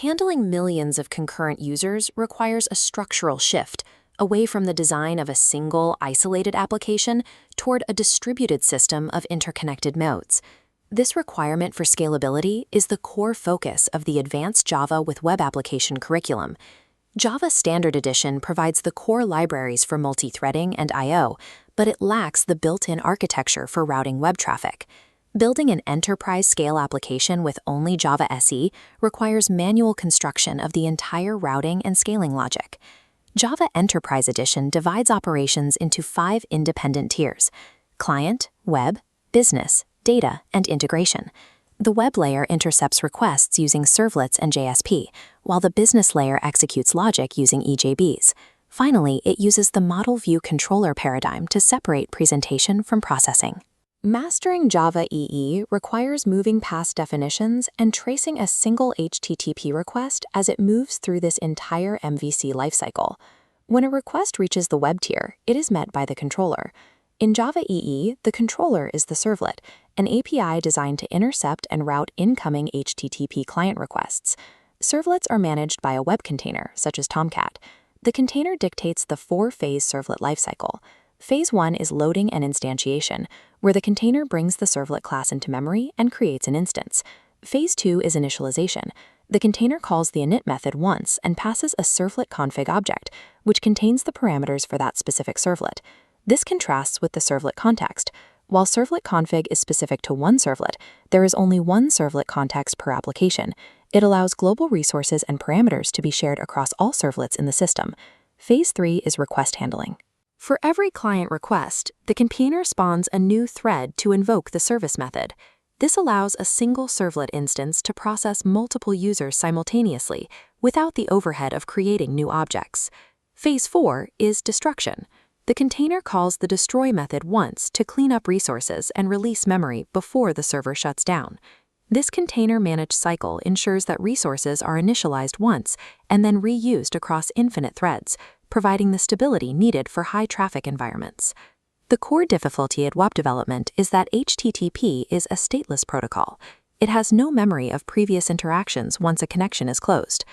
Handling millions of concurrent users requires a structural shift away from the design of a single, isolated application toward a distributed system of interconnected nodes. This requirement for scalability is the core focus of the Advanced Java with Web Application curriculum. Java Standard Edition provides the core libraries for multi-threading and I/O, but it lacks the built-in architecture for routing web traffic. Building an enterprise-scale application with only Java SE requires manual construction of the entire routing and scaling logic. Java Enterprise Edition divides operations into 5 independent tiers: client, web, business, data, and integration. The web layer intercepts requests using servlets and JSP, while the business layer executes logic using EJBs. Finally, it uses the model view controller paradigm to separate presentation from processing. Mastering Java EE requires moving past definitions and tracing a single HTTP request as it moves through this entire MVC lifecycle. When a request reaches the web tier, it is met by the controller. In Java EE, the controller is the servlet, an API designed to intercept and route incoming HTTP client requests. Servlets are managed by a web container, such as Tomcat. The container dictates the 4-phase servlet lifecycle. Phase 1 is loading and instantiation, where the container brings the servlet class into memory and creates an instance. Phase 2 is initialization. The container calls the init method once and passes a servlet config object, which contains the parameters for that specific servlet. This contrasts with the servlet context. While servlet config is specific to one servlet, there is only one servlet context per application. It allows global resources and parameters to be shared across all servlets in the system. Phase 3 is request handling. For every client request, the container spawns a new thread to invoke the service method. This allows a single servlet instance to process multiple users simultaneously without the overhead of creating new objects. Phase 4 is destruction. The container calls the destroy method once to clean up resources and release memory before the server shuts down. This container-managed cycle ensures that resources are initialized once and then reused across infinite threads, providing the stability needed for high-traffic environments. The core difficulty at web development is that HTTP is a stateless protocol. It has no memory of previous interactions once a connection is closed.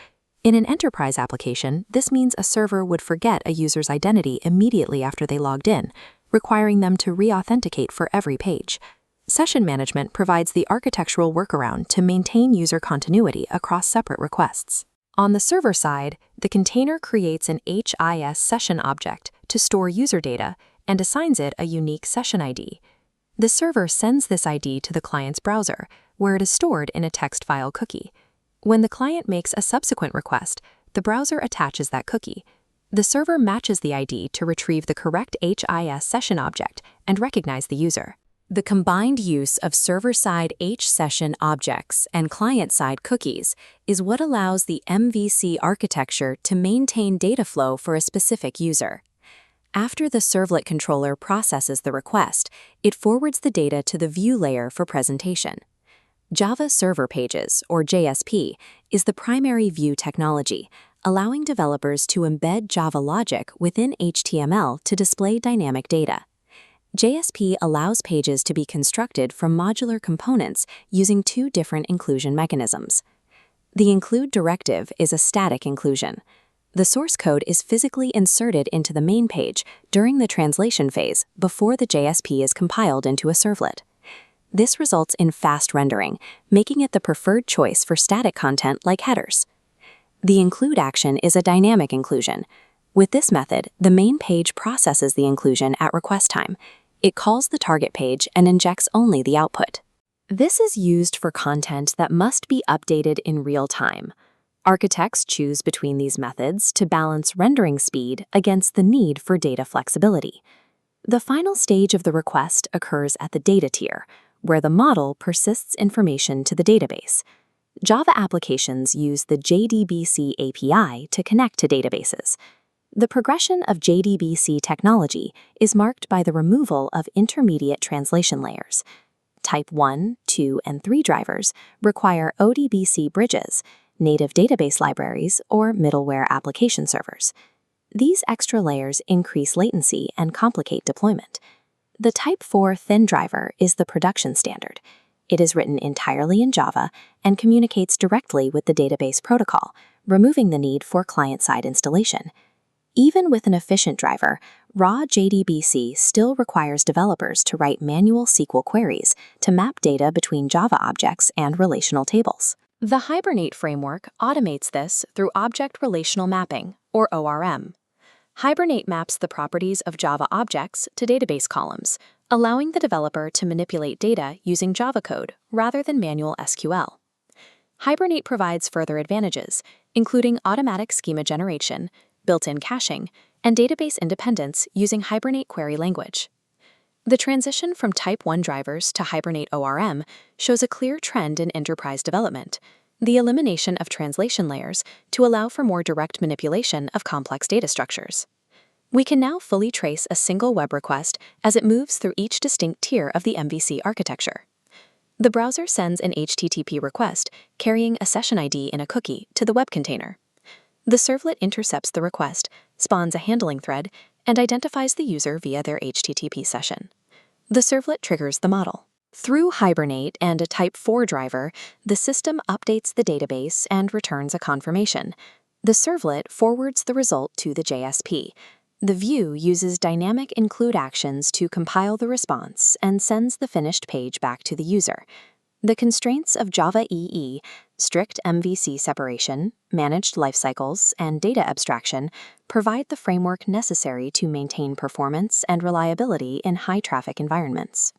In an enterprise application, this means a server would forget a user's identity immediately after they logged in, requiring them to re-authenticate for every page. Session management provides the architectural workaround to maintain user continuity across separate requests. On the server side, the container creates an HIS session object to store user data and assigns it a unique session ID. The server sends this ID to the client's browser, where it is stored in a text file cookie. When the client makes a subsequent request, the browser attaches that cookie. The server matches the ID to retrieve the correct HIS session object and recognize the user. The combined use of server-side H-session objects and client-side cookies is what allows the MVC architecture to maintain data flow for a specific user. After the servlet controller processes the request, it forwards the data to the view layer for presentation. JavaServer Pages, or JSP, is the primary view technology, allowing developers to embed Java logic within HTML to display dynamic data. JSP allows pages to be constructed from modular components using 2 different inclusion mechanisms. The include directive is a static inclusion. The source code is physically inserted into the main page during the translation phase before the JSP is compiled into a servlet. This results in fast rendering, making it the preferred choice for static content like headers. The include action is a dynamic inclusion. With this method, the main page processes the inclusion at request time. It calls the target page and injects only the output. This is used for content that must be updated in real time. Architects choose between these methods to balance rendering speed against the need for data flexibility. The final stage of the request occurs at the data tier, where the model persists information to the database. Java applications use the JDBC API to connect to databases. The progression of JDBC technology is marked by the removal of intermediate translation layers. Type 1, 2, and 3 drivers require ODBC bridges, native database libraries, or middleware application servers. These extra layers increase latency and complicate deployment. The Type 4 thin driver is the production standard. It is written entirely in Java and communicates directly with the database protocol, removing the need for client-side installation. Even with an efficient driver, raw JDBC still requires developers to write manual SQL queries to map data between Java objects and relational tables. The Hibernate framework automates this through Object Relational Mapping, or ORM. Hibernate maps the properties of Java objects to database columns, allowing the developer to manipulate data using Java code rather than manual SQL. Hibernate provides further advantages, including automatic schema generation, built-in caching, and database independence using Hibernate query language. The transition from Type 1 drivers to Hibernate ORM shows a clear trend in enterprise development, the elimination of translation layers to allow for more direct manipulation of complex data structures. We can now fully trace a single web request as it moves through each distinct tier of the MVC architecture. The browser sends an HTTP request carrying a session ID in a cookie to the web container. The servlet intercepts the request, spawns a handling thread, and identifies the user via their HTTP session. The servlet triggers the model. Through Hibernate and a Type 4 driver, the system updates the database and returns a confirmation. The servlet forwards the result to the JSP. The view uses dynamic include actions to compile the response and sends the finished page back to the user. The constraints of Java EE, strict MVC separation, managed lifecycles, and data abstraction provide the framework necessary to maintain performance and reliability in high-traffic environments.